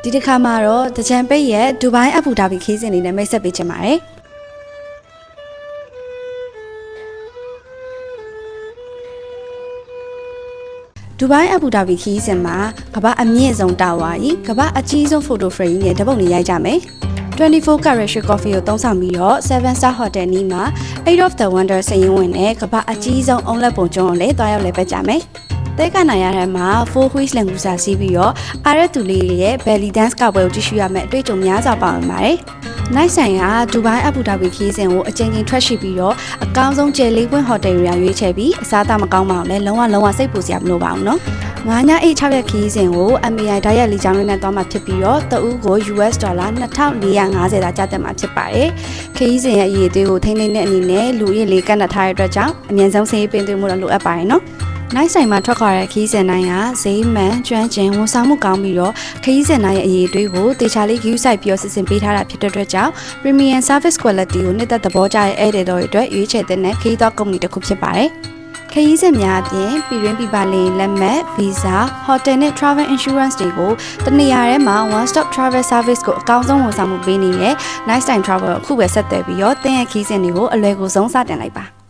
ဒီတစ်ခါမှာတော့တကြံပိတ်ရဲ့ဒူဘိုင်းအဘူဒါဘီခီးစဉ်နေနဲ့မိတ်ဆက်ပေးချင်ပါတယ်ဒူဘိုင်းအဘူဒါဘီခီးစဉ်မှာကမ္ဘာအမြင့်ဆုံးတာဝါကြီးကမ္ဘာအကြီးဆုံးဖိုတိုဖရေကြီးနဲ့ဓာတ်ပုံတွေရိုက်ကြမယ်24 carat coffee ကိုသုံးဆောင်ပြီးတော့7 star hotel နီးမှာ 8 of the wonder စရင်ဝင်နဲ့ကမ္ဘာအကြီးဆုံးအုံလက်ပုံကျွန်းကိုလည်းတွားရောက်လဲပတ်ကြမယ်တဲကနိုင်ရတဲ့မှာ 4 wheels လန်ကူစာစီးပြီးတော့အားရတူလေးရဲ့ belly dance ကပွဲကိုကြည့်ရှုရမယ်အတွေ့အကြုံများစွာပါဝင်ပါတယ်။နိုင်ဆိုင်ကဒူဘိုင်းအဘူဒါဘီခီးစဉ်ကိုအကြိမ်ကြိမ်ထွက်ရှိပြီးတော့အကောင်းဆုံးကျယ်လေးပွင့်ဟိုတယ်တွေရွေးချယ်ပြီးအစားအသောက်မကောင်းပါအောင်လဲလုံးဝစိတ်ပူစရာမလိုပါဘူးနော်။9ညအိတ်6ရက်ခီးစဉ်ကို MAI ဓာတ်ရိုက်လီချောင်းလေးနဲ့သွားမှာဖြစ်ပြီးတော့တဦးကို US ဒေါ်လာ2450သာကျသတ်မှာဖြစ်ပါတယ်။ခီးစဉ်ရဲ့အရေးအသွေးကိုထိန်းသိမ်းတဲ့အနေနဲ့လူရည်လေးကန့်နှတ်ထားတဲ့အတွက်ကြောင့်အမြင့်ဆုံးစေးပင်သွင်းမှုတော့လိုအပ်ပါတယ်နော်။နိုင်ဆိုင်မှာထွက်ခွာတဲ့ခီးစင်တိုင်းကဈေးမှန်ကျွမ်းကျင်ဝန်ဆောင်မှုကောင်းပြီးတော့ခီးစင်တိုင်းရဲ့အရေးအသွေးကိုတေချာလေးဂရုစိုက်ပြီးတော့စစ်စင်ပေးထားတာဖြစ်တဲ့အတွက်ကြောင့် Premium Service Quality ကိုနှစ်သက်သဘောကျတဲ့ဧည့်သည်တော်တွေအတွက်ရွေးချယ်တဲ့ခီးသောကုမ္ပဏီတစ်ခုဖြစ်ပါတယ်။ခရီးစဉ်များအပြင်ပြည်တွင်းပြည်ပလေလက်မှတ် Visa, Hotel နဲ့ Travel Insurance တွေကိုတနေရာထဲမှာ One Stop Travel Service ကိုအကောင်းဆုံးဝန်ဆောင်မှုပေးနေတဲ့ Nice Time Travel အခုပဲဆက်သွယ်ပြီးတော့သင်ရဲ့ခရီးစဉ်တွေကိုအလွယ်ကူဆုံးစတင်လိုက်ပါ